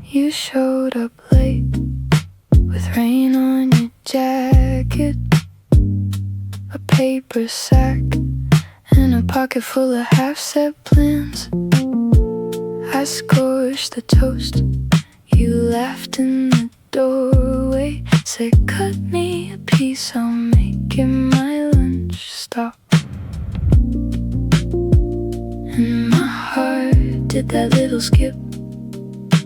You showed up late with rain on your jacket, a paper sack, and a pocket full of half-set plans. I scorched the toast. You laughed in the doorway, said, "Cut me a piece, I'll make it my lunch stop." And my heart did that little skip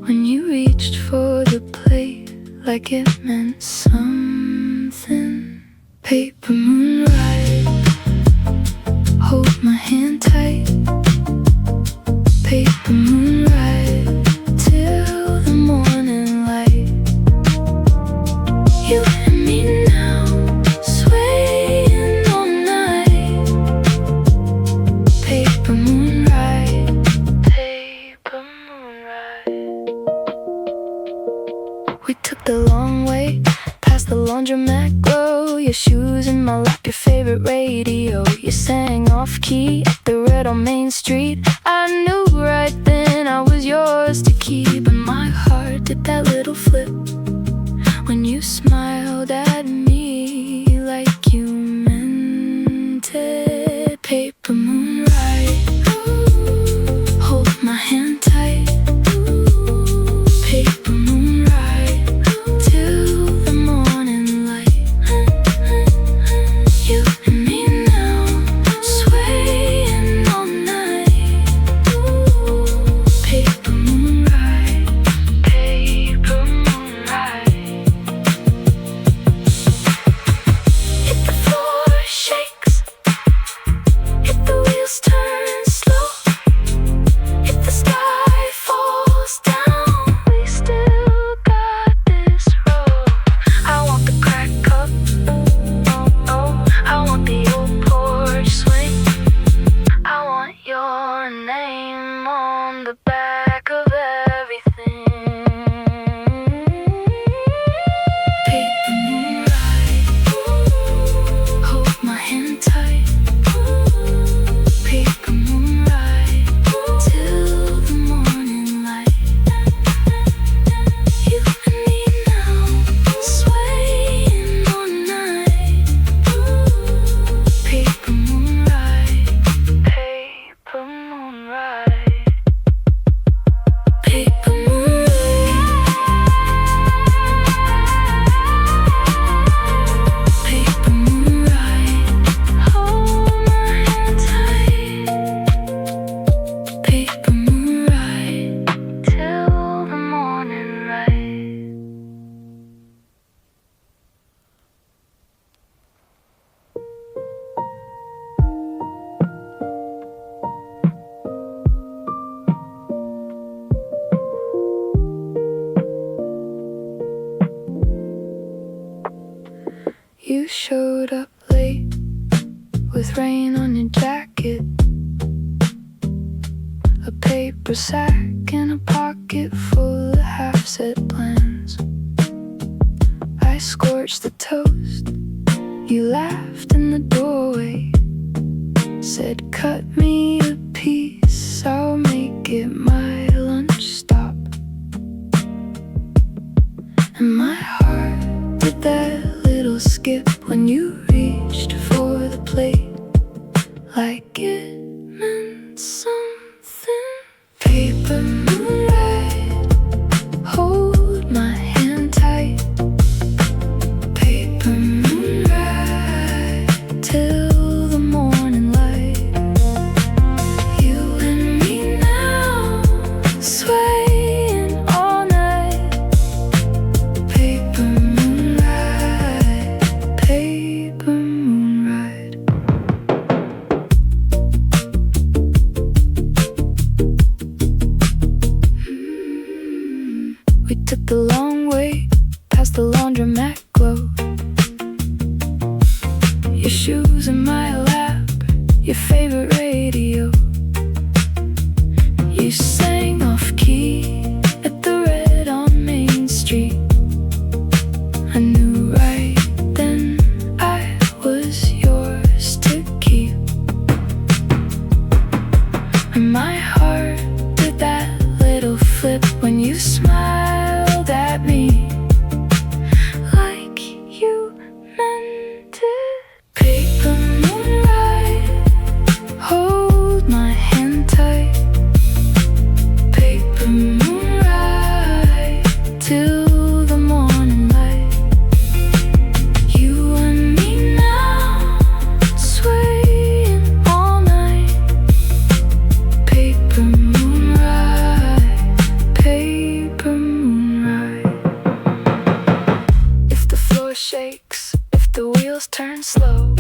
when you reached for the plate like it meant something. Paper moon ride, hold my hand tight. Paper moon ride till the morning light. You and me now, swaying all night. Paper moon ride, paper moon ride. We took the long way past the laundromat glow. Your shoes in my lap, your favorite radio. You sang off key at the red on Main Street. I knew right then I was yours to keep. And my heart did that little flip when you smiled at me like you meant it. Paper moon ride, hold my hand tight. Paper moon ride till the morning light. You and me now, swaying all night. Paper moon ride, paper moon ride. Hit the floor, shakes. Hit the wheels, turn slow. If the sky falls down, we still got this road. I want the crack cup, oh, I want the old porch swing. I want your name on the back of everything. Paper moon ride, hold my hand tight. Paper moon ride till the morning light. You and me now, swaying all night. Paper moon ride, paper moon ride. Paper moon ride, paper moon ride. Hold my hand tight. Paper moon ride till the morning light. You showed up late with rain on your jacket, a paper sack, and a pocket full of half-set plans. I scorched the toast. You laughed in the doorway, said, "Cut me a piece, I'll make it my lunch stop." And my heart did that little skip when you reached for the plate like it meant something. Paper moon ride, hold my hand tight. Paper moon ride till the morning light. You and me now, swaying all night. Paper moon ride, paper moon ride. We took the long way past the laundromat glow. Your shoes in my lap, your favorite radio. You sang off key at the red on Main Street. smiled at me like you meant it. Paper moonlight, hold my hand tight. Paper moonlight, till the morning light. You and me now, swaying all night. Paper moonlight, paper moonlight. If the floor shakes, if the wheels turn slow,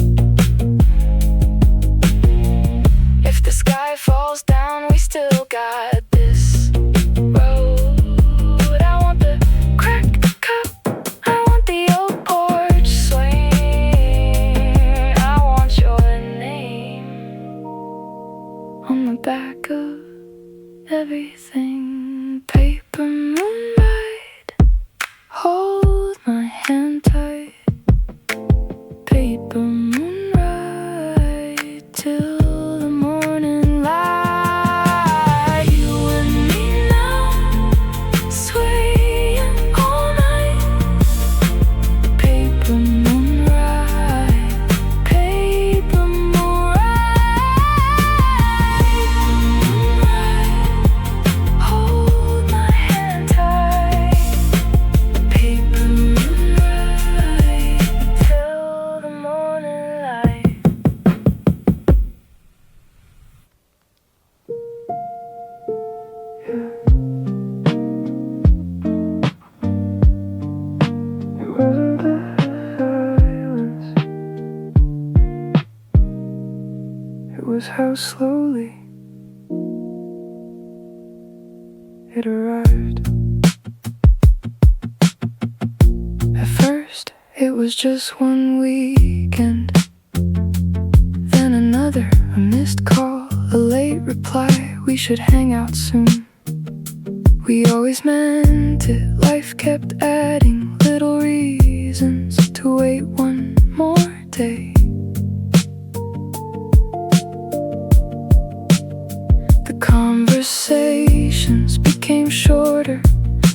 if the sky falls down, we still got this road. I want the cracked cup, I want the old porch swing. I want your name on the back of everything. Paper moonlight, hold my hand tight. Paper moonlight, till the morning light. You and me now, swaying all night. Paper moonlight, paper moonlight, hold my hand tight. Paper moonlight, till the morning light. It wasn't the silence, it was how slowly it arrived. At first, it was just one weekend, then another, a missed call, a late reply, we should hang out soon. We always meant it, life kept adding little reasons to wait one more day. The conversations became shorter,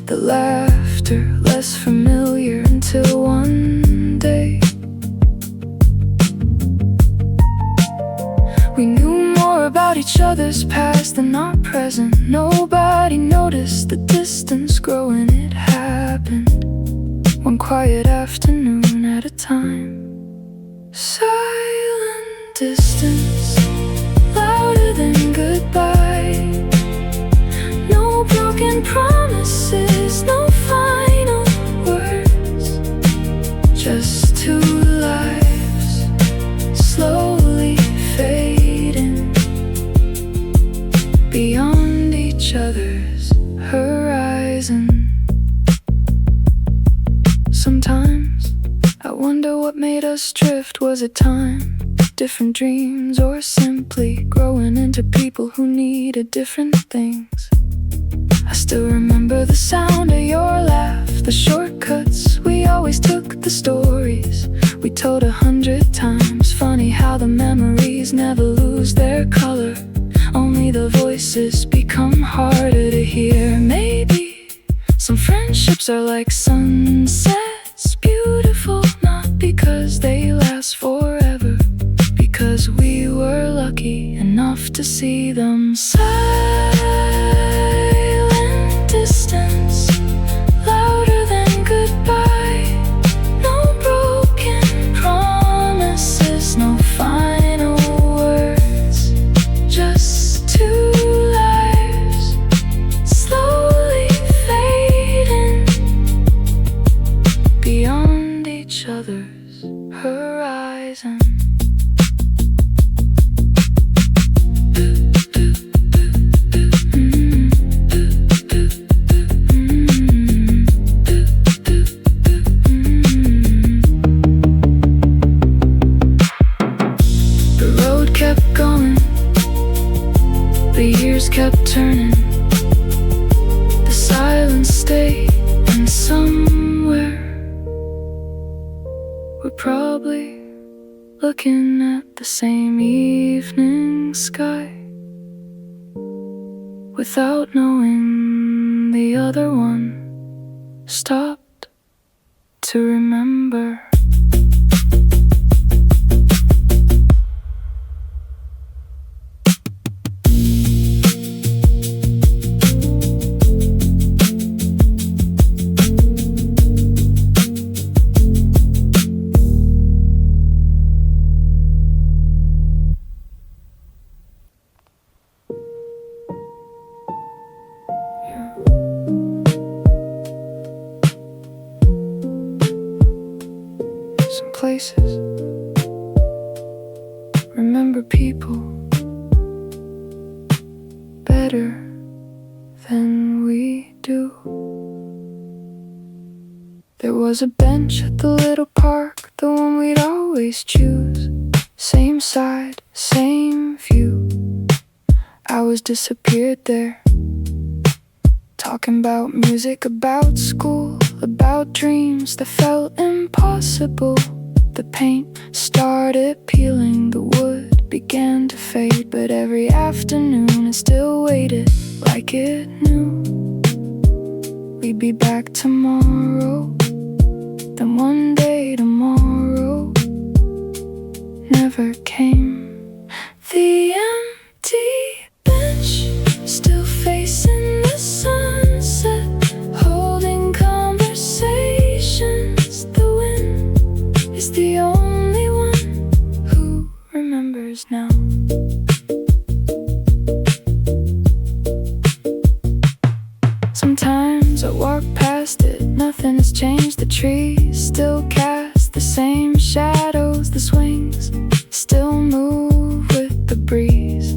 the laughter less familiar, until one day we knew more about each other's past than our present. Nobody noticed the distance growing, it happened one quiet afternoon at a time. Silent distance, louder than goodbye. No broken promises, no final words, just two lives slowly fading beyond each other's horizon. Sometimes I wonder what made us drift. Was it time, different dreams, or simply growing into people who needed different things? I still remember the sound of your laugh, the shortcuts we always took, the stories we told 100 times. Funny how the memories never lose their color, only the voices become harder to hear. Maybe some friendships are like sunsets, beautiful not because they last forever, because we were lucky enough to see them. Silent distance, louder than goodbye. No broken promises, no final words, just two lives slowly fading beyond each other's horizon. The years kept turning, the silence stayed, and somewhere we're probably looking at the same evening sky without knowing the other one stopped to remember. Some places remember people better than we do. There was a bench at the little park, the one we'd always choose. Same side, same view. Hours disappeared there, talking about music, about school, about dreams that felt impossible. The paint started peeling, the wood began to fade, but every afternoon it still waited like it knew we'd be back tomorrow. Then one day tomorrow never came. The empty bench still facing the sunset, holding conversations. The wind is the only one who remembers now. Sometimes I walk past it, nothing has changed. The trees still cast the same shadows, the swings still move with the breeze.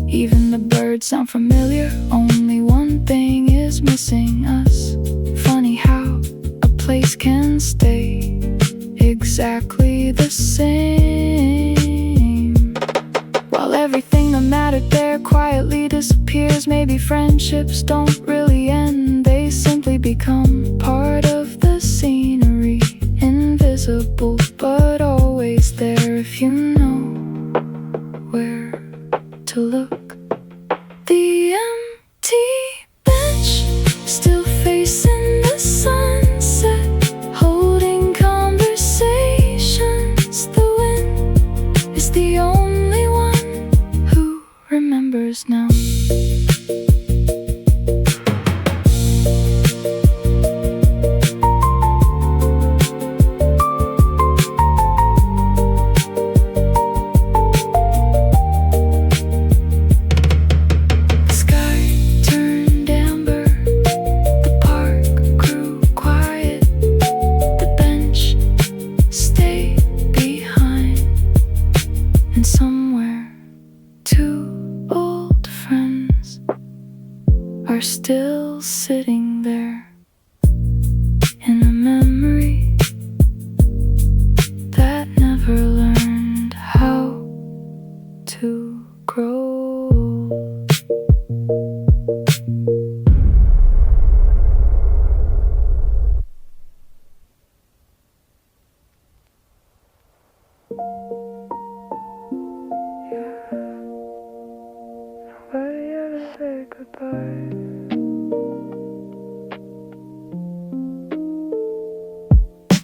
Even the birds sound familiar, only one thing is missing us. Funny how a place can stay exactly the same, while everything that mattered there quietly disappears. Maybe friendships don't really end, they simply become part of the scenery. Invisible but always there if you know where to look. The empty bench still facing the sunset, holding conversations. The wind is the only one who remembers now. And somewhere, two old friends are still sitting there in a memory that never learned how to grow. Nobody ever said goodbye.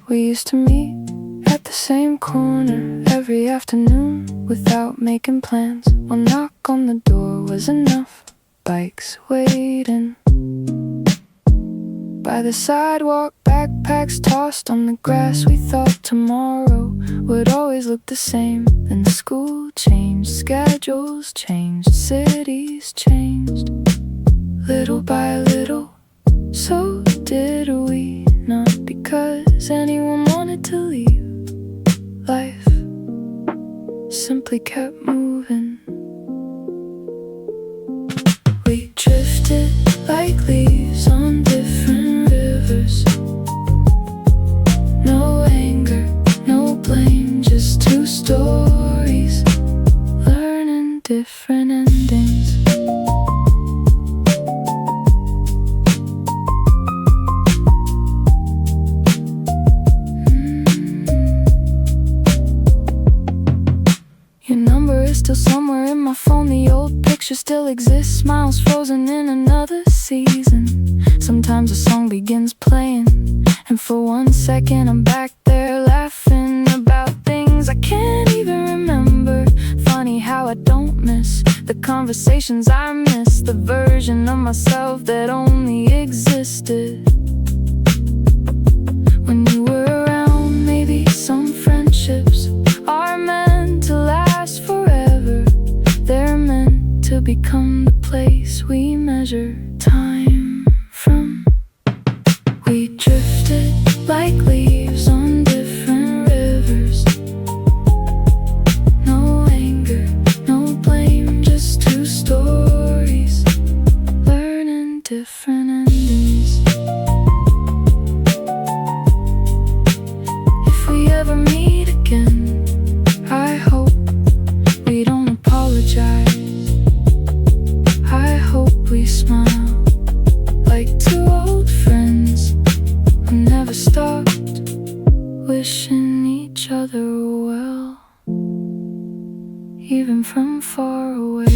We used to meet at the same corner every afternoon without making plans. One knock on the door was enough, bikes waiting by the sidewalk, backpacks tossed on the grass. We thought tomorrow would always look the same. Then the school changed, schedules changed, cities changed. Little by little, so did we. Not because anyone wanted to leave, life simply kept moving. We drifted like leaves on different rivers. No anger, no blame, just two stories, learning different endings. Your number is still somewhere in my phone. The old pictures still exist, smiles frozen in another season. Sometimes a song begins playing, and for 1 second I'm back there laughing about things I can't even remember. Funny how I don't miss the conversations I miss, the version of myself that only existed when you were around. Maybe some friendships are meant to last forever. They're meant to become the place we measure time from. We drifted like leaves on different rivers. No anger, no blame, just two stories, learning different endings. If we ever meet again, I hope we don't apologize. I hope we smile like two old friends who never stopped wishing each other well, even from far away.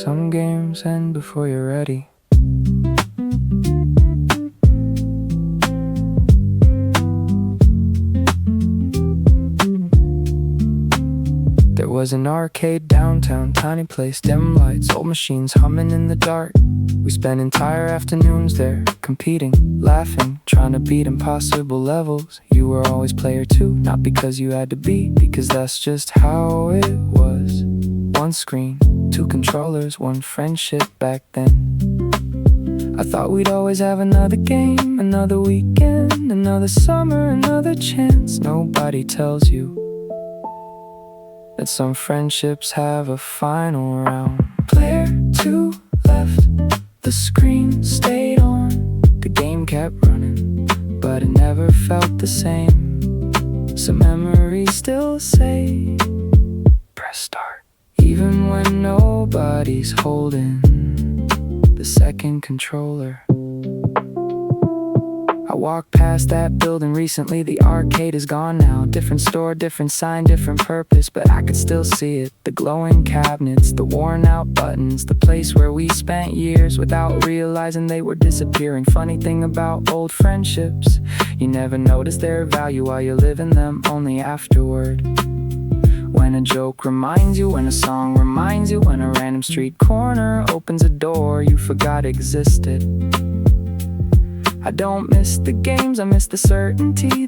Some games end before you're ready. There was an arcade downtown, tiny place, dim lights, old machines humming in the dark. We spent entire afternoons there, competing, laughing, trying to beat impossible levels. You were always player two, not because you had to be, because that's just how it was. One screen, two controllers, one friendship back then. I thought we'd always have another game, another weekend, another summer, another chance. Nobody tells you that some friendships have a final round. Player two left, the screen stayed on. The game kept running, but it never felt the same. Some memories still say, press start. Even when nobody's holding the second controller. I walked past that building recently, the arcade is gone now. Different store, different sign, different purpose, but I could still see it. The glowing cabinets, the worn out buttons, the place where we spent years without realizing they were disappearing. Funny thing about old friendships, you never notice their value while you're living them, only afterward. When a joke reminds you, when a song reminds you, when a random street corner opens a door you forgot existed. I don't miss the games, I miss the certainty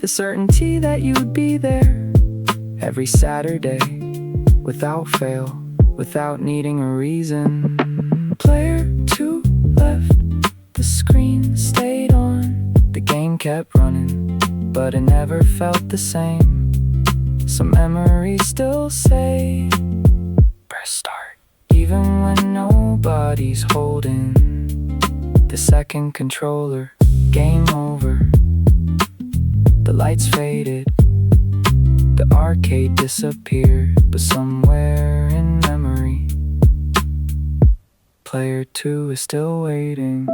that you'd be there every Saturday, without fail, without needing a reason. Player two left, the screen stayed on. The game kept running, but it never felt the same. Some memories still say, press start. Even when nobody's holding the second controller. Game over. The lights faded, the arcade disappeared, but somewhere in memory, player two is still waiting.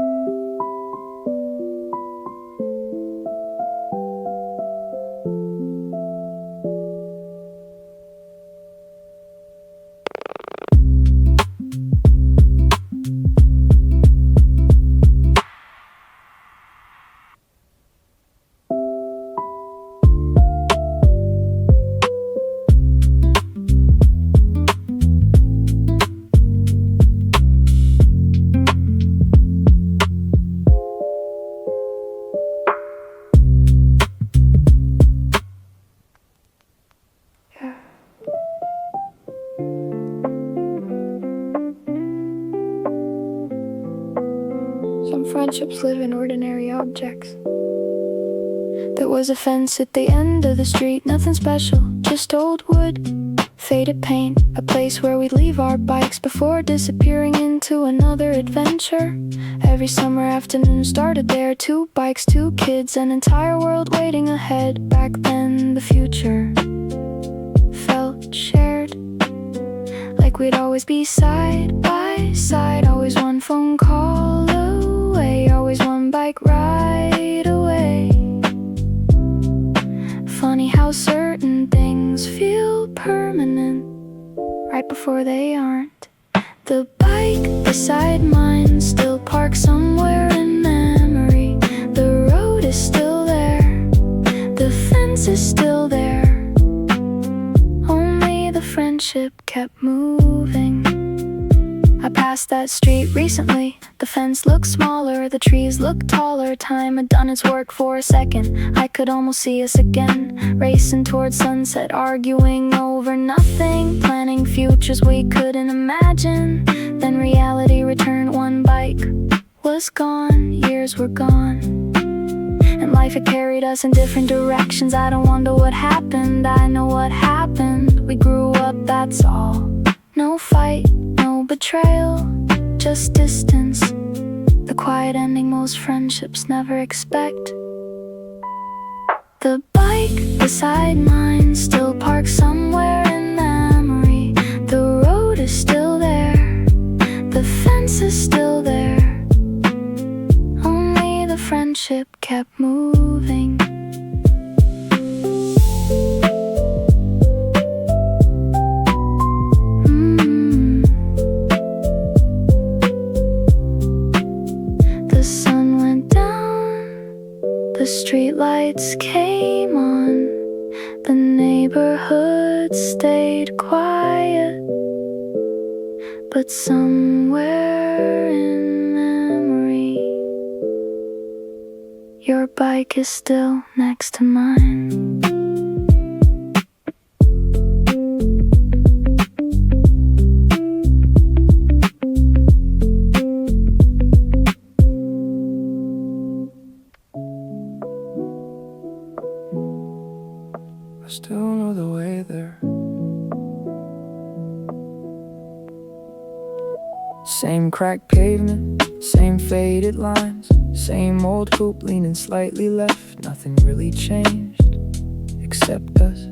Some friendships live in ordinary objects. There was a fence at the end of the street, nothing special, just old wood faded paint, a place where we leave our bikes before disappearing into another adventure. Every summer afternoon started there, 2 bikes, 2 kids, an entire world waiting ahead. Back then, the future felt shared, like we'd always be side by side, always one phone call away, always one bike ride away. Funny how certain things feel permanent right before they aren't. The bike beside mine still parked somewhere in memory. The road is still there, the fence is still there, only the friendship kept moving. I passed that street recently. The fence looked smaller, the trees looked taller. Time had done its work for a second. I could almost see us again, racing towards sunset, arguing over nothing, planning futures we couldn't imagine. Then reality returned. One bike was gone, years were gone, and life had carried us in different directions. I don't wonder what happened, I know what happened. We grew up, that's all. No fight, no betrayal, just distance, the quiet ending most friendships never expect. The bike beside mine still parked somewhere in memory. The road is still there, the fence is still there, only the friendship kept moving. The sun went down, the streetlights came on, the neighborhood stayed quiet, but somewhere in memory, your bike is still next to mine. I still know the way there. Same cracked pavement, same faded lines, same old coupe leaning slightly left. Nothing really changed, except us.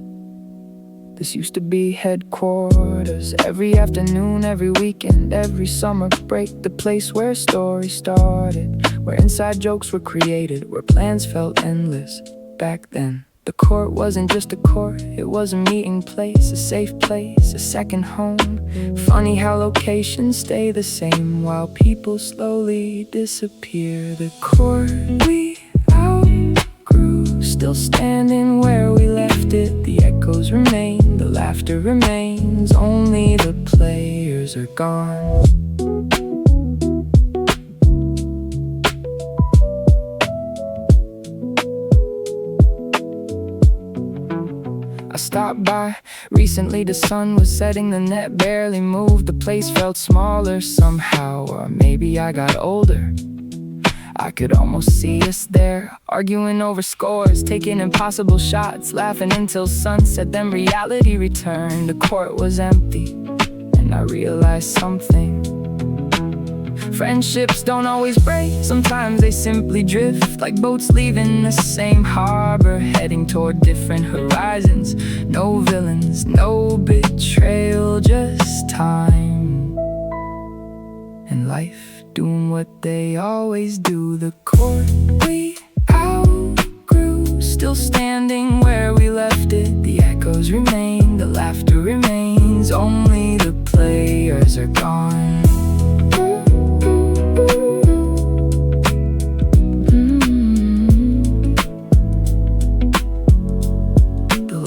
This used to be headquarters. Every afternoon, every weekend, every summer break, the place where stories started, where inside jokes were created, where plans felt endless. Back then, the court wasn't just a court, it was a meeting place, a safe place, a second home. Funny how locations stay the same while people slowly disappear. The court we outgrew, still standing where we left it. The echoes remain, the laughter remains, only the players are gone. I stopped by recently, the sun was setting, the net barely moved. The place felt smaller somehow, or maybe I got older. I could almost see us there, arguing over scores, taking impossible shots, laughing until sunset. Then reality returned, the court was empty, and I realized something. Friendships don't always break, sometimes they simply drift, like boats leaving the same harbor, heading toward different horizons. No villains, no betrayal, just time and life doing what they always do. The court we outgrew, still standing where we left it. The echoes remain, the laughter remains, only the players are gone.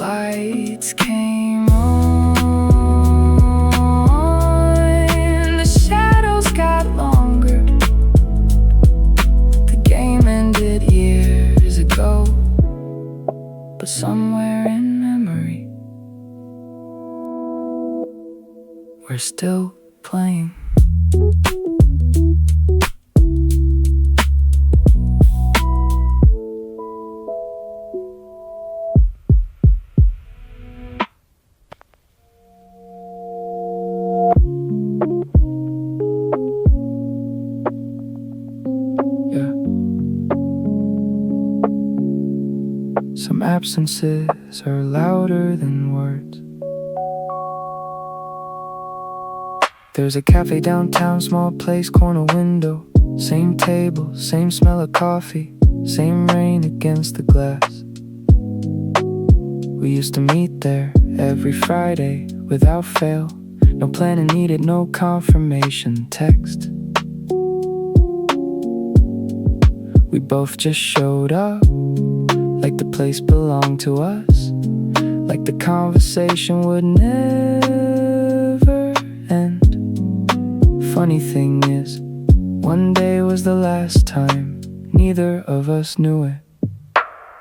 Lights came on, the shadows got longer. The game ended years ago, but somewhere in memory, we're still playing. Some absences are louder than words. There's a cafe downtown, small place, corner window. Same table, same smell of coffee, same rain against the glass. We used to meet there every Friday without fail. No planning needed, no confirmation text. We both just showed up, like the place belonged to us, like the conversation would never end. Funny thing is, one day was the last time, neither of us knew it.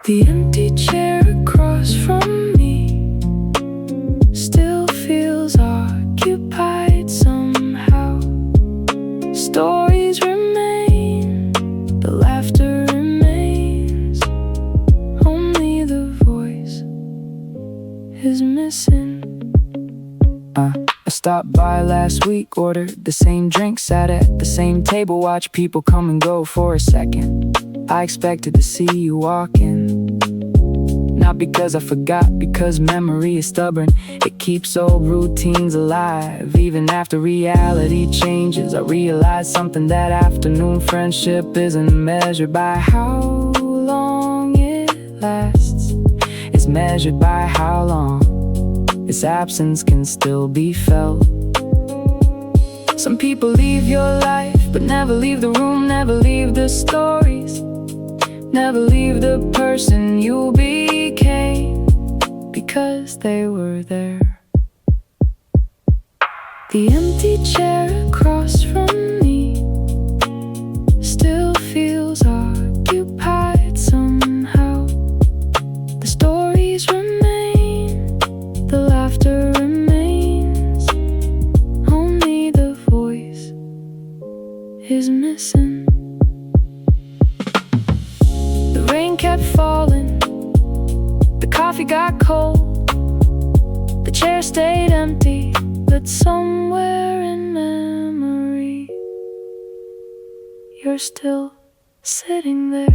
The empty chair across from me still feels occupied somehow. Stories remain, the laughter remains, only the voice is missing. I stopped by last week, ordered the same drink, sat at the same table, watched people come and go for a second. I expected to see you walk in, not because I forgot, because memory is stubborn. It keeps old routines alive, even after reality changes. I realized something that afternoon: friendship isn't measured by how long it lasts, it's measured by how long its absence can still be felt. Some people leave your life, but never leave the room, never leave the stories, never leave the person you became, because they were there. The empty chair across from me still feels occupied somehow. The stories remain, the laughter remains, only the voice is missing. The rain kept falling, the coffee got cold, the chair stayed empty, but somewhere in memory you're still sitting there.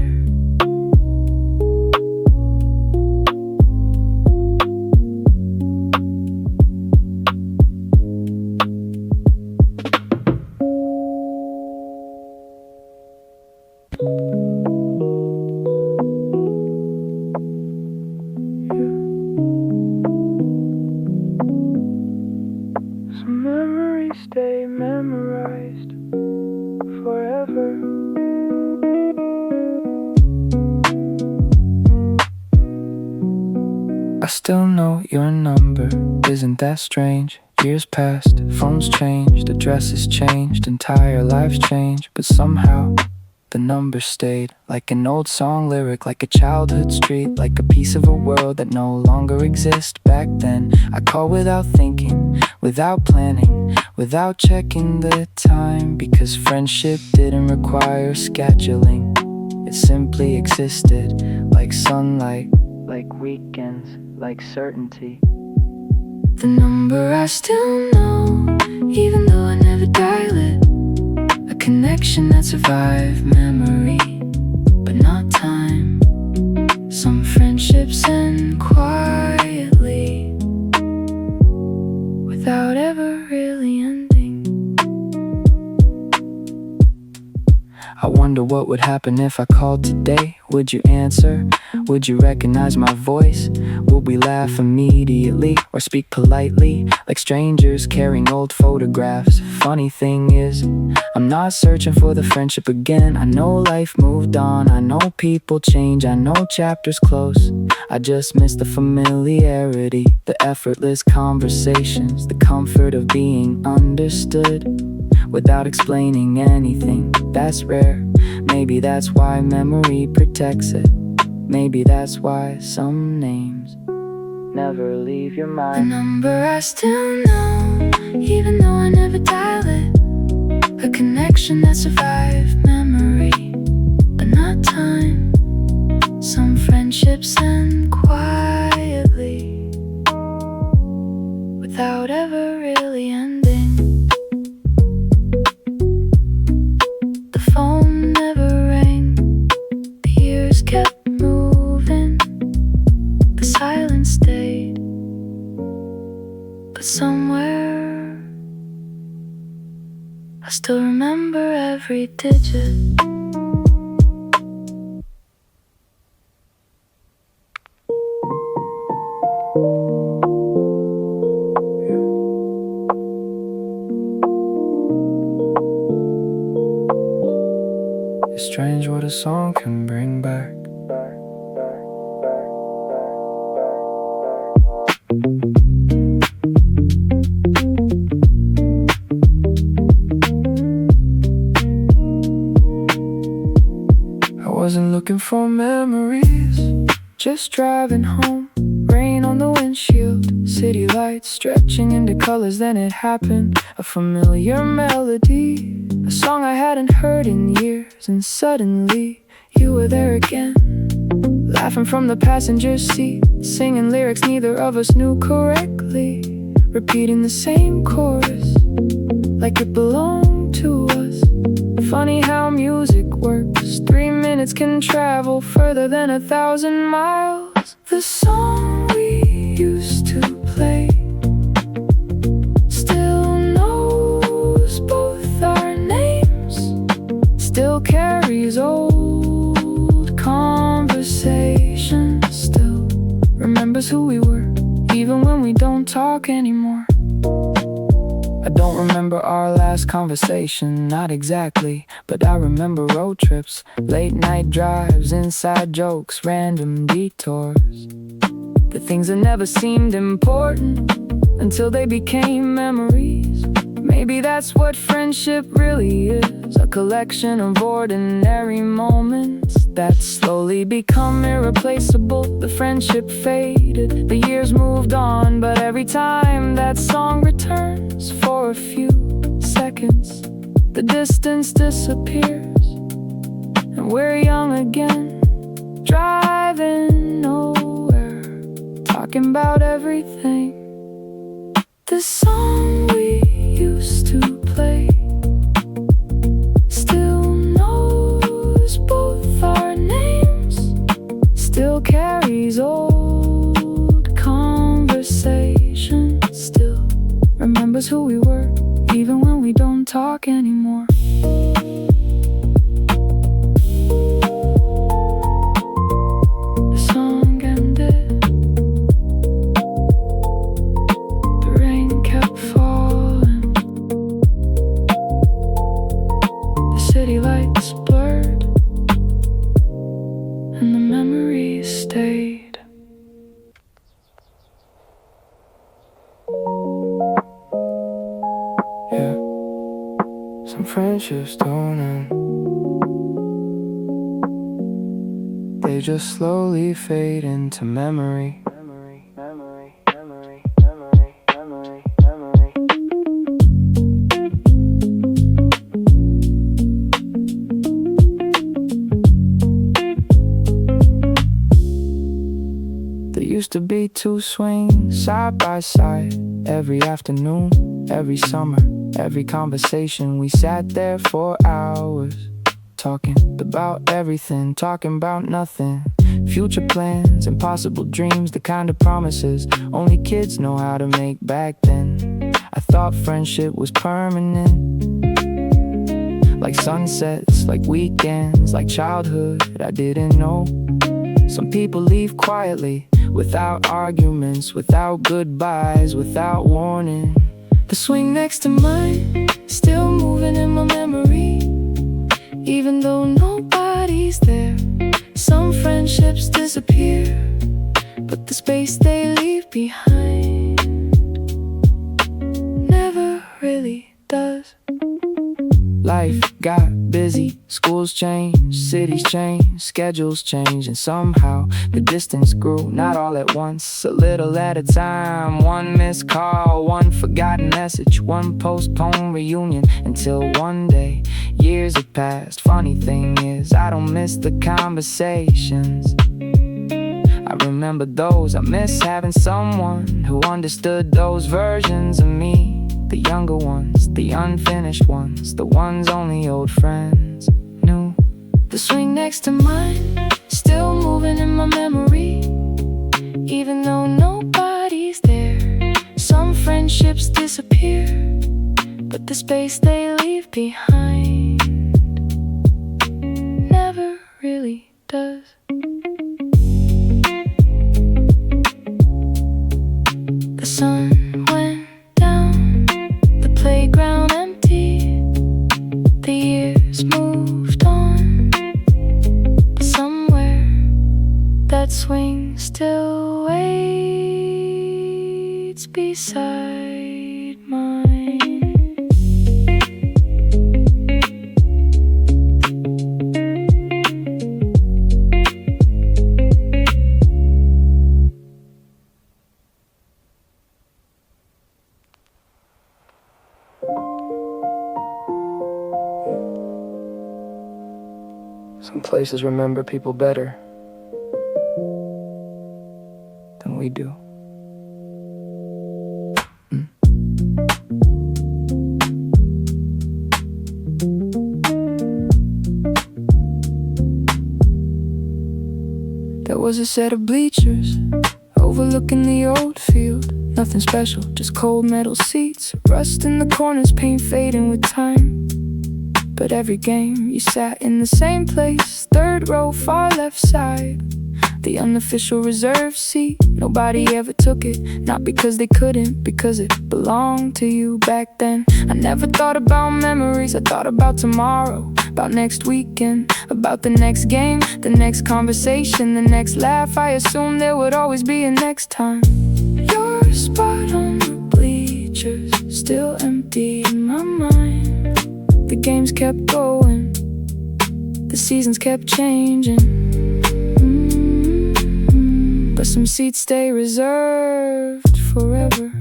Some memories stay memorized forever. I still know your number, isn't that strange? Years passed, phones changed, addresses changed, entire lives changed, but somehow the number stayed. Like an old song lyric, like a childhood street, like a piece of a world that no longer exists. Back then, I called without thinking, without planning, without checking the time, because friendship didn't require scheduling. It simply existed, like sunlight, like weekends, like certainty. The number I still know, even though I never dial it. A connection that survived memory, but not time. Some friendships end quietly, without ever really ending. I wonder what would happen if I called today. Would you answer? Would you recognize my voice? Would we laugh immediately or speak politely, like strangers carrying old photographs? Funny thing is, I'm not searching for the friendship again. I know life moved on, I know people change, I know chapters close. I just miss the familiarity, the effortless conversations, the comfort of being understood without explaining anything. That's rare. Maybe that's why memory protects it. Maybe that's why some names never leave your mind. The number I still know, even though I never dial it. A connection that survived memory, but not time. Some friendships end quietly, without ever really ending. The phone never rang, the years kept moving, still remember every digit. It's strange what a song can bring back. I wasn't looking for memories, just driving home. Rain on the windshield, city lights stretching into colors. Then it happened, a familiar melody, a song I hadn't heard in years. And suddenly you were there again, laughing from the passenger seat, singing lyrics neither of us knew correctly, repeating the same chorus like it belonged to us. Funny how music works, 3 minutes can travel further than 1,000 miles. The song we used to play still knows both our names, still carries old conversation, still remembers who we were, even when we don't talk anymore. I don't remember our last conversation, not exactly, but I remember road trips, late night drives, inside jokes, random detours. The things that never seemed important until they became memories. Maybe that's what friendship really is, a collection of ordinary moments that slowly become irreplaceable. The friendship faded, the years moved on, but every time that song returns for a few seconds, the distance disappears, and we're young again, driving nowhere, talking about everything. The song we used to play still knows both our names, still carries old conversation, still remembers who we were, even when we don't talk anymore. The song ended, the rain kept falling, the city lights blurred, and the memories stayed. Yeah, some friendships don't end, they just slowly fade into memory. There used to be 2 swings side by side, every afternoon, every summer, every conversation. We sat there for hours, talking about everything, talking about nothing. Future plans, impossible dreams, the kind of promises only kids know how to make back then. I thought friendship was permanent, like sunsets, like weekends, like childhood. I didn't know some people leave quietly, without arguments, without goodbyes, without warning. The swing next to mine, still moving in my memory, even though nobody's there. Some friendships disappear, but the space they leave behind never really does. Life got busy, schools changed, cities changed, schedules changed, and somehow the distance grew, not all at once, a little at a time. One missed call, one forgotten message, one postponed reunion, until one day, years have passed. Funny thing is, I don't miss the conversations, I remember those. I miss having someone who understood those versions of me. The younger ones, the unfinished ones, the ones only old friends knew. The swing next to mine, still moving in my memory, even though nobody's there. Some friendships disappear, but the space they leave leave behind never really does. The sun went down, the playground empty, the years moved on. Somewhere that swing still waits beside mine. Some places remember people better than we do. There was a set of bleachers overlooking the old field. Nothing special, just cold metal seats, rust in the corners, paint fading with time. But every game you sat in the same place, third row, far left side, the unofficial reserve seat. Nobody ever took it, not because they couldn't, because it belonged to you back then. I never thought about memories, I thought about tomorrow, about next weekend, about the next game, the next conversation, the next laugh. I assumed there would always be a next time. Your spot on the bleachers, still empty in my mind. The games kept going, the seasons kept changing, but some seats stay reserved forever.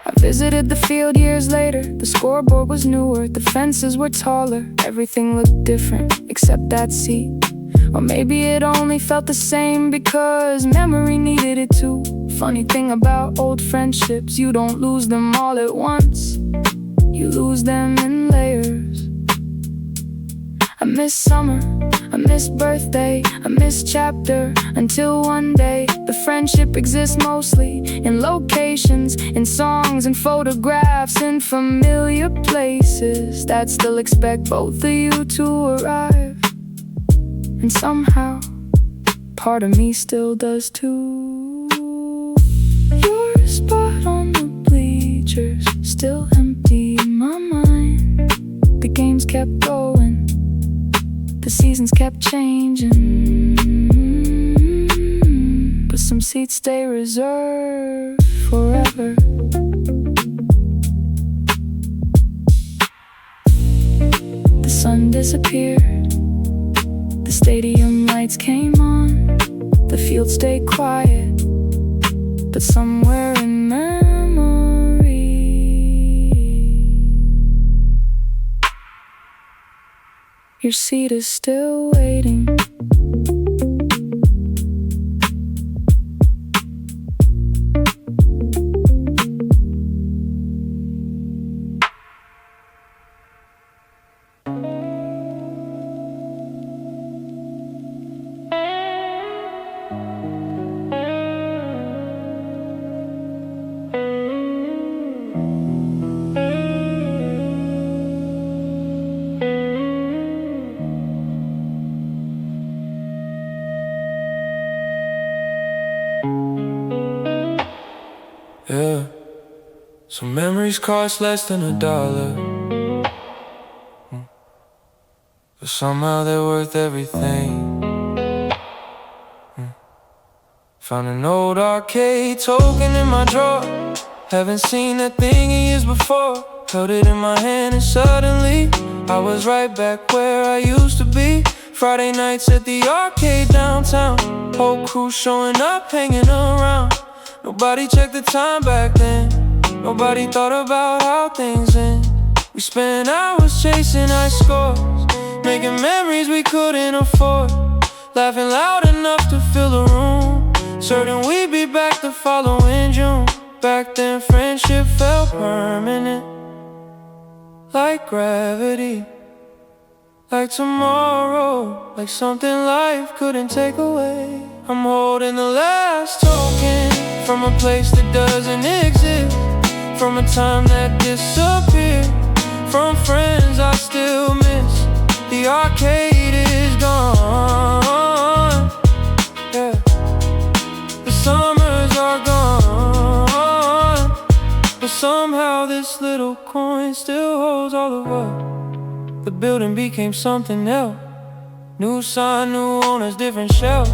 I visited the field years later. The scoreboard was newer, the fences were taller. Everything looked different, except that seat. Or maybe it only felt the same because memory needed it too. Funny thing about old friendships, you don't lose them all at once, you lose them in layers. I miss summer, I miss birthday, I miss chapter, until one day the friendship exists mostly in locations, in songs and photographs, in familiar places that still expect both of you to arrive. And somehow, part of me still does too. Your spot on the bleachers, still empty in my mind. The games kept going, the seasons kept changing, but some seats stay reserved forever. The sun disappeared, the stadium lights came on, the field stayed quiet, but somewhere in memory, your seat is still waiting. Yeah, some memories cost less than $1, but somehow they're worth everything. Found an old arcade token in my drawer, haven't seen that thing in years before. Held it in my hand and suddenly I was right back where I used to be. Friday nights at the arcade downtown, whole crew showing up, hanging around. Nobody checked the time back then, nobody thought about how things end. We spent hours chasing high scores, making memories we couldn't afford, laughing loud enough to fill the room, certain we'd be back the following June. Back then friendship felt permanent, like gravity, like tomorrow, like something life couldn't take away. I'm holding the last token from a place that doesn't exist, from a time that disappeared, from friends I still miss. The arcade is gone, yeah. The summers are gone, but somehow this little coin still holds all of us. The building became something else. New sign, new owners, different shelf.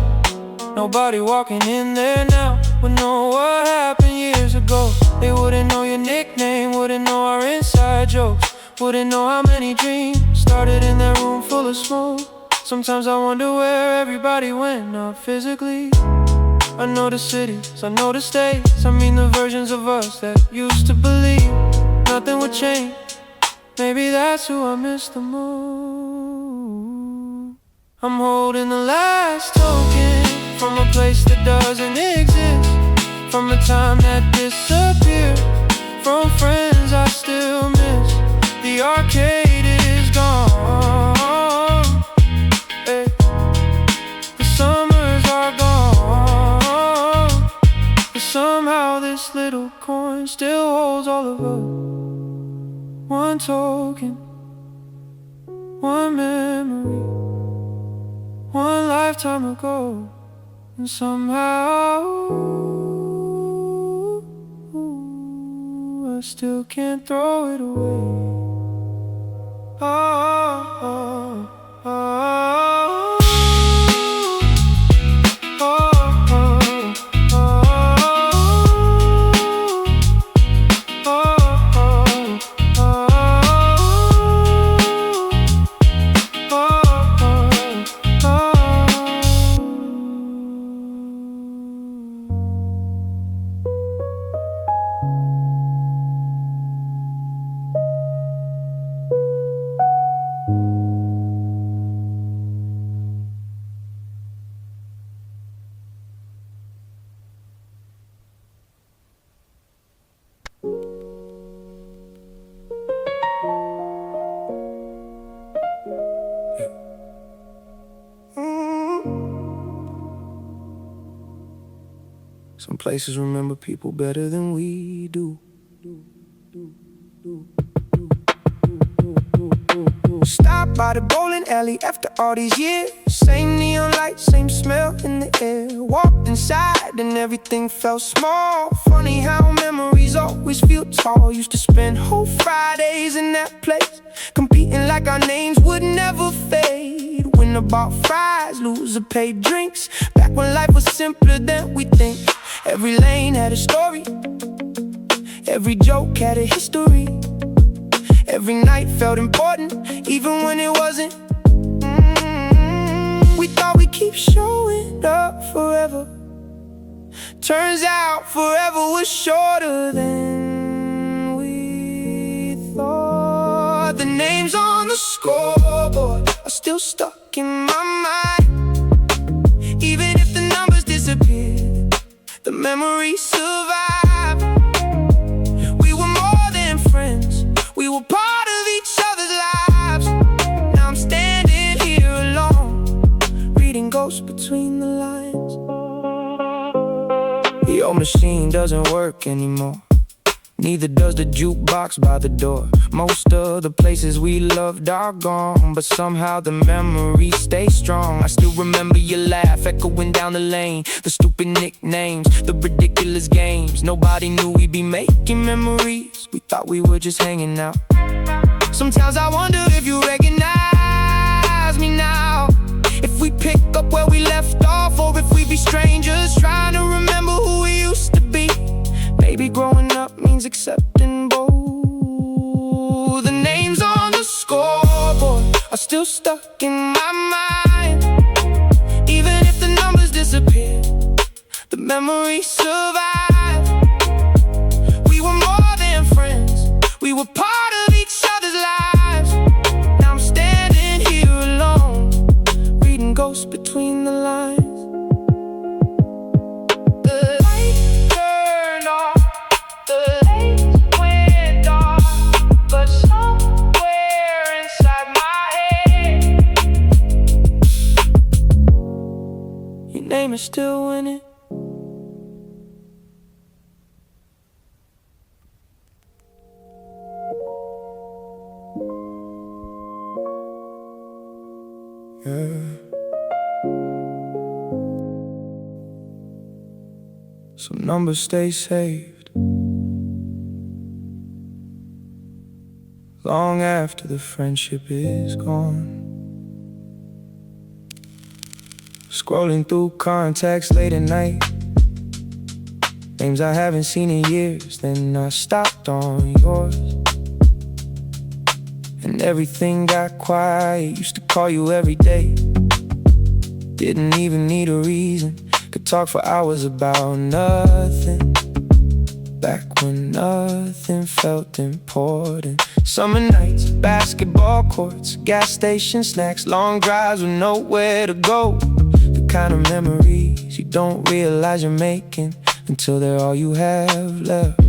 Nobody walking in there now would know what happened years ago. They wouldn't know your nickname, wouldn't know our inside jokes, wouldn't know how many dreams started in that room full of smoke. Sometimes I wonder where everybody went, not physically. I know the cities, I know the states, I mean the versions of us that used to believe nothing would change. Maybe that's who I miss the most. I'm holding the last token from a place that doesn't exist, from a time that disappeared, from friends I still miss. The arcade is gone, hey. The summers are gone, but somehow this little coin still holds all of us. One token, one memory, one lifetime ago. And somehow I still can't throw it away. Oh, oh, oh, oh, some places remember people better than we do. Stop by the bowling alley after all these years. Same neon lights, same smell in the air. Walked inside and everything felt small. Funny how memories always feel tall. Used to spend whole Fridays in that place, competing like our names would never fade. Win about fries, loser paid drinks. Back when life was simpler than we think. Every lane had a story, every joke had a history. Every night felt important, even when it wasn't. We thought we'd keep showing up forever. Turns out forever was shorter than we thought. The names on the scoreboard are still stuck in my mind. Even if the numbers disappear, the memories survive. We were more than friends, we were part of each other's lives. Now I'm standing here alone, reading ghosts between the lines. The old machine doesn't work anymore, neither does the jukebox by the door. Most of the places we loved are gone, but somehow the memories stay strong. I still remember your laugh echoing down the lane, the stupid nicknames, the ridiculous games. Nobody knew we'd be making memories. We thought we were just hanging out. Sometimes I wonder if you recognize me now, if we pick up where we left off, or if we be strangers trying to remember who we used to be. Maybe growing up means accepting both. The names on the scoreboard are still stuck in my mind. Even if the numbers disappear, the memories survive. We were more than friends, we were part of each other's lives. Now I'm standing here alone, reading ghosts between the lines. Name is still winning. So numbers stay saved long after the friendship is gone. Scrolling through contacts late at night, names I haven't seen in years. Then I stopped on yours, and everything got quiet. Used to call you every day, didn't even need a reason. Could talk for hours about nothing, back when nothing felt important. Summer nights, basketball courts, gas station snacks, long drives with nowhere to go. The kind of memories you don't realize you're making until they're all you have left.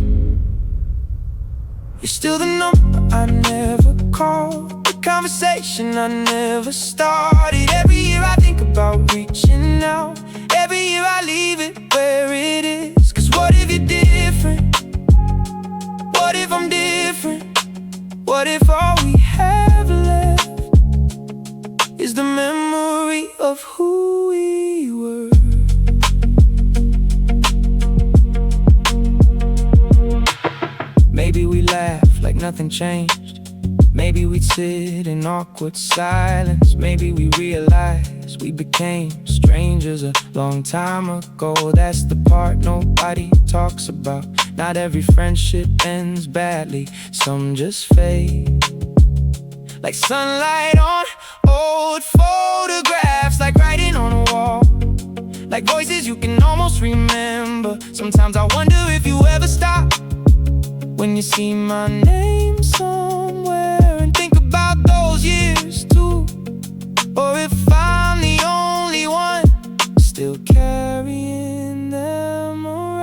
You're still the number I never called, the conversation I never started. Every year I think about reaching out, every year I leave it where it is. Cause what if you're different? What if I'm different? What if all we have left is the memory of who we were? Maybe we laugh like nothing changed. Maybe we'd sit in awkward silence. Maybe we realize we became strangers a long time ago. That's the part nobody talks about. Not every friendship ends badly, some just fade like sunlight on old photographs, like writing on a wall, like voices you can almost remember. Sometimes I wonder if you ever stop when you see my name somewhere and think about those years too, or if I'm the only one still carrying them around.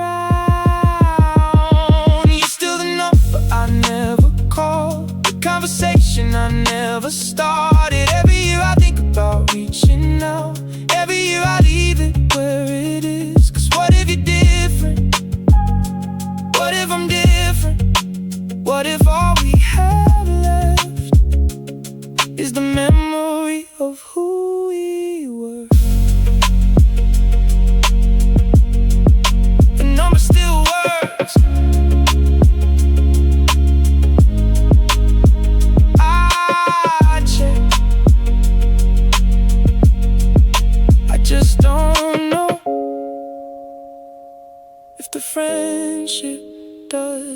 You're still the number I never called, the conversation I never started. Every year I think about reaching out, every year I leave it where it is. Cause what if you're different? What if I'm different? What if all we have left is the memory of who we were? The number still works. I check, I just don't know if the friendship does.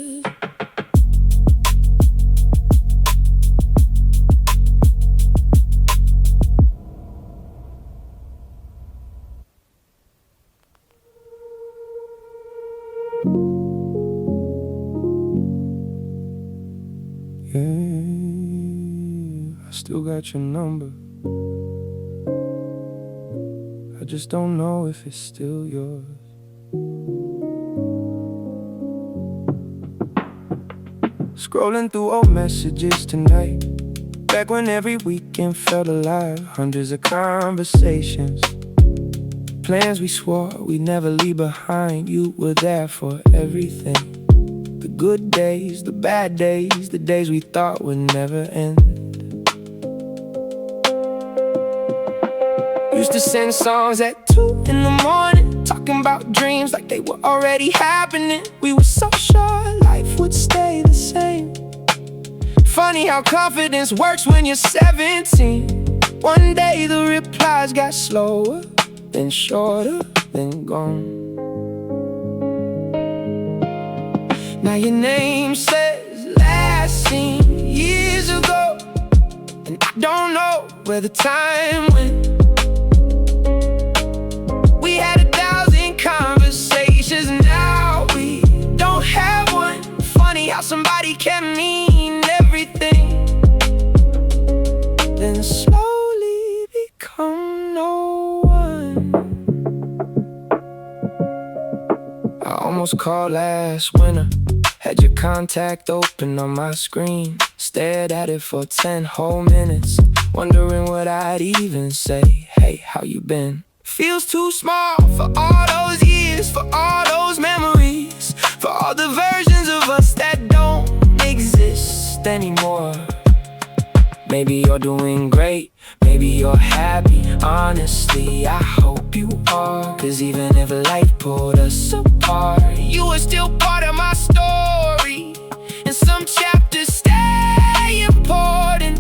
Yeah, I still got your number. I just don't know if it's still yours. Scrolling through old messages tonight, back when every weekend felt alive. Hundreds of conversations, plans we swore we'd never leave behind. You were there for everything, the good days, the bad days, the days we thought would never end. Used to send songs at 2 in the morning, talking about dreams like they were already happening. We were so sure life would stay the same. Funny how confidence works when you're 17. One day the replies got slower, then shorter, then gone. Now your name says last seen years ago, and I don't know where the time went. We had 1,000 conversations, now we don't have one. Funny how somebody can mean everything, then slowly become no one. I almost called last winter, had your contact open on my screen, stared at it for 10 whole minutes, wondering what I'd even say. Hey, how you been? Feels too small for all those years, for all those memories, for all the versions of us that don't exist anymore. Maybe you're doing great, maybe maybe you're happy. Honestly, I hope you are. Cause even if life pulled us apart, You are still part of my story, and some chapters stay important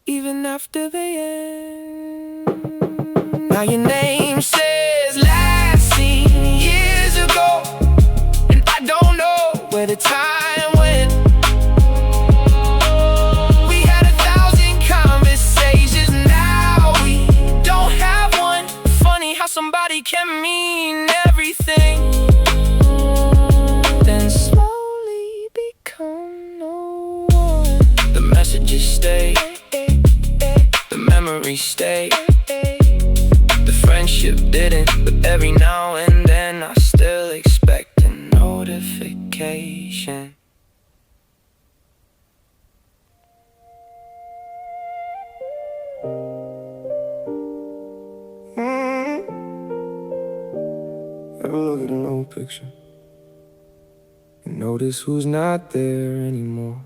even after they end. Now your name says last seen years ago, and I don't know where the time went. We had 1,000 conversations, now we don't have one. Funny how somebody can mean everything, then slowly become no one. the messages stay, the memories stay. The friendship didn't, but every now and then I still expect a notification. Ever look at an old picture and notice who's not there anymore?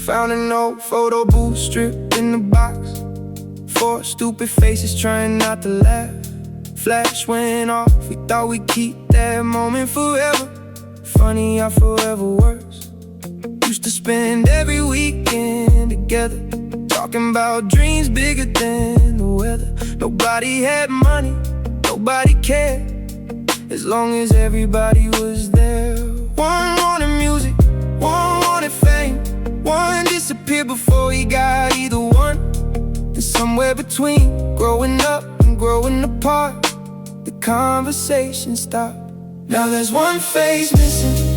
Found an old photo booth stripped in the box. 4 stupid faces trying not to laugh. Flash went off, we thought we'd keep that moment forever. Funny how forever works. Used to spend every weekend together, talking about dreams bigger than the weather. Nobody had money, nobody cared, as long as everybody was there. One wanted music, one wanted fame, one disappeared before he got either one. And somewhere between growing up and growing apart, the conversation stopped. Now there's one face missing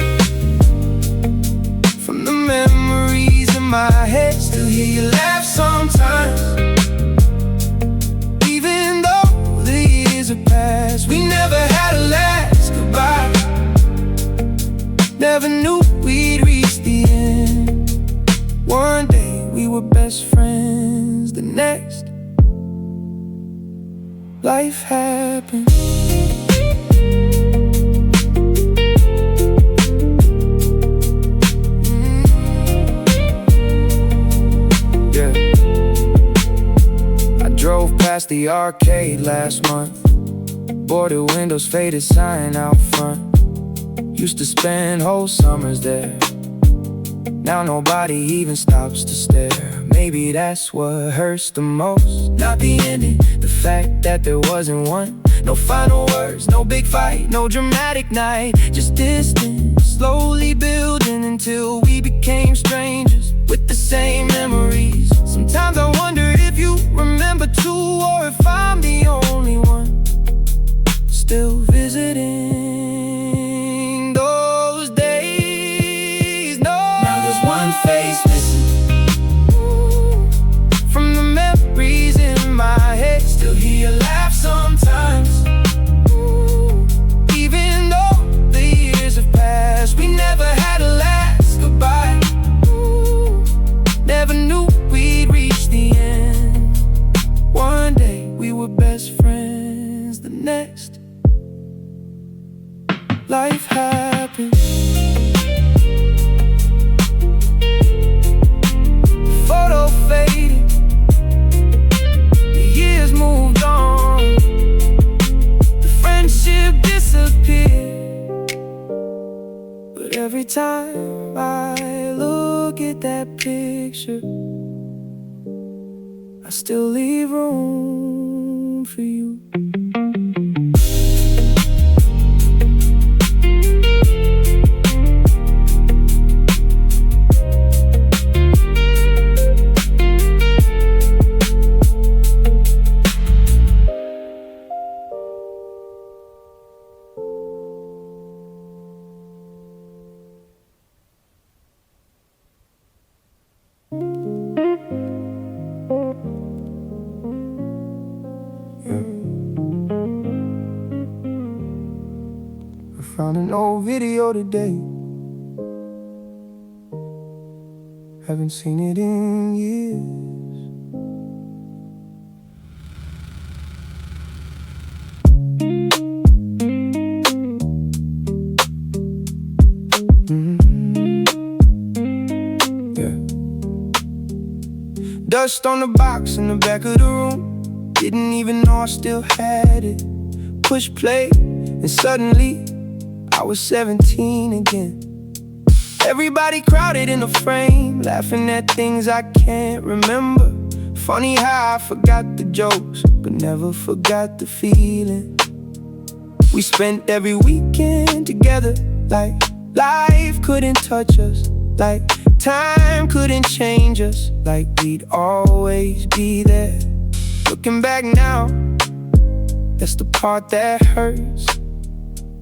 from the memories in my head. Still hear you laugh sometimes, even though the years have passed. We never had a last goodbye, never knew we'd reach the end. One day we were best friends, the next life happened. Yeah, I drove past the arcade last month, boarded windows, faded sign out front. Used to spend whole summers there, now nobody even stops to stare. Maybe that's what hurts the most, not the ending, the fact that there wasn't one. No final words, no big fight, no dramatic night, just distance slowly building until we became strangers with the same memories. Sometimes I wonder if you remember too, or if I'm the only one still visiting those days. No, now there's one face missing from the memories in my head. Still hear you laugh sometimes, even though the years have passed. We never had a last goodbye, never knew we'd reach the end. One day we were best friends, the next life happened. The photo faded, the years moved on, the friendship disappeared. But every time I look at that picture, I still leave room for you. I found an old video today, haven't seen it in years. Dust on the box in the back of the room. Didn't even know I still had it. Push play, and suddenly I was 17 again. Everybody crowded in the frame, laughing at things I can't remember. Funny how I forgot the jokes, but never forgot the feeling. We spent every weekend together, like life couldn't touch us, like time couldn't change us, like we'd always be there. Looking back now, that's the part that hurts.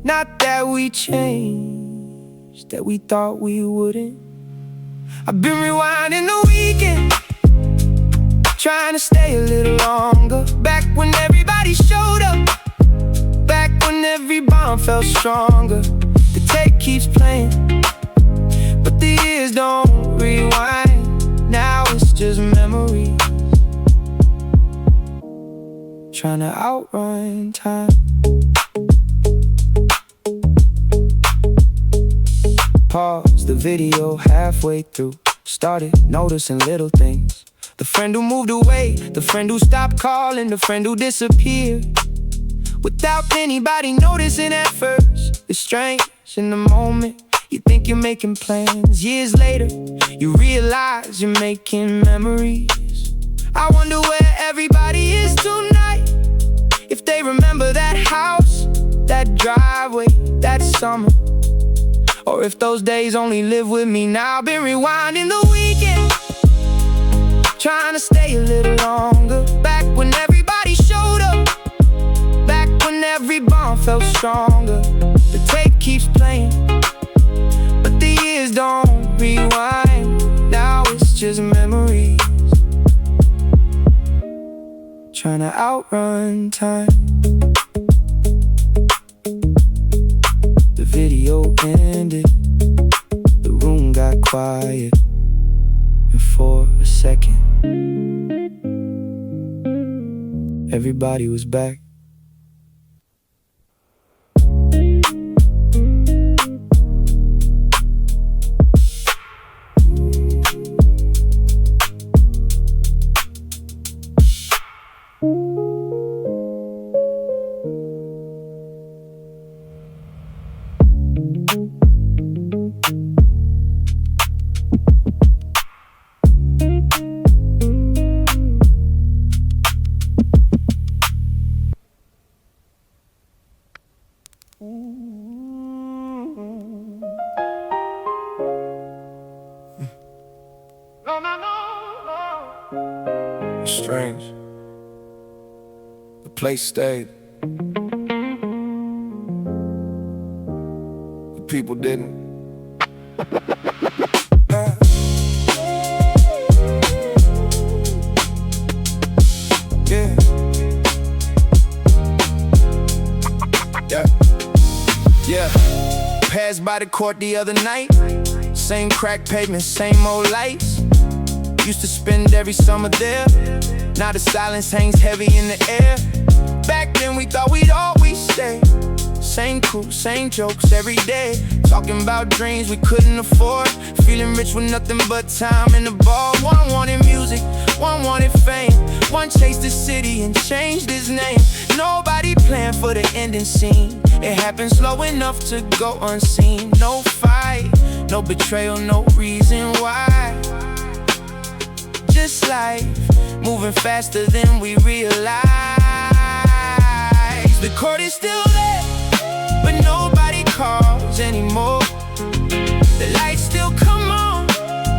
Not that we changed, that we thought we wouldn't. I've been rewinding the weekend, trying to stay a little longer. Back when everybody showed up, back when every bond felt stronger. The tape keeps playing, but the years don't rewind. Now it's just memories, trying to outrun time. Pause the video halfway through, started noticing little things. The friend who moved away, the friend who stopped calling, the friend who disappeared without anybody noticing at first. It's strange in the moment, you think you're making plans. Years later, you realize you're making memories. I wonder where everybody is tonight, if they remember that house, that driveway, that summer, or if those days only live with me now. I've been rewinding the weekend, trying to stay a little longer. Back when everybody showed up, back when every bond felt stronger. The tape keeps playing, but the years don't rewind. Now it's just memories, trying to outrun time. The video ended, the room got quiet, and for a second everybody was back. It's strange, the place stayed, the people didn't. Yeah. Passed by the court the other night, same crack pavement, same old lights. Used to spend every summer there, now the silence hangs heavy in the air. Back then we thought we'd always stay, same crew, same jokes every day. Talking about dreams we couldn't afford, feeling rich with nothing but time in the ball. One wanted music, one wanted fame, one chased the city and changed his name. Nobody planned for the ending scene, it happened slow enough to go unseen. No fight, no betrayal, no reason why. Just life, moving faster than we realize. The court is still there, but nobody calls anymore. The lights still come on,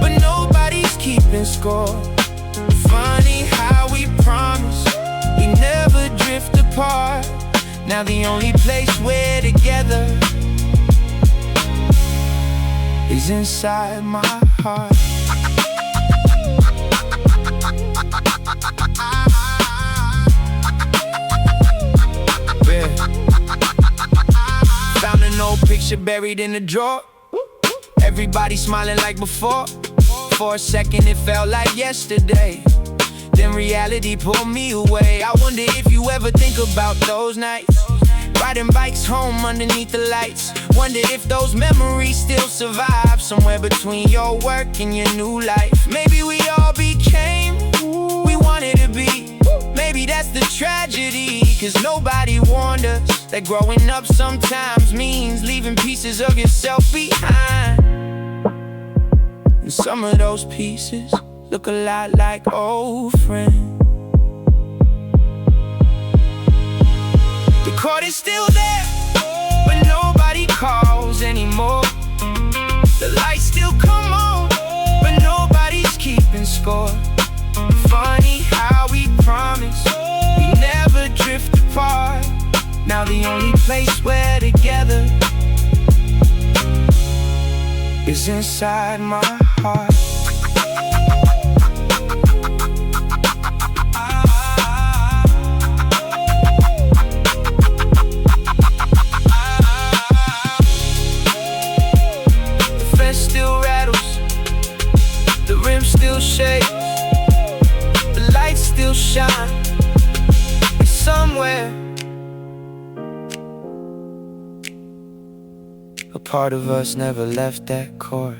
but nobody's keeping score. Funny how we promised we never drift apart. Now the only place we're together is inside my heart. Yeah. Found an old picture buried in a drawer, everybody smiling like before. For a second it felt like yesterday, then reality pulled me away. I wonder if you ever think about those nights, riding bikes home underneath the lights. Wonder if those memories still survive somewhere between your work and your new life. Maybe we all became maybe that's the tragedy, 'cause nobody warned us that growing up sometimes means leaving pieces of yourself behind. And some of those pieces look a lot like old friends. The court is still there, but nobody calls anymore. The lights still come on, but nobody's keeping score. Funny how we promised we never drift apart. Now the only place we're together is inside my heart. The fence still rattles, the rim still shakes, the lights still shine. And somewhere a part of us never left that court.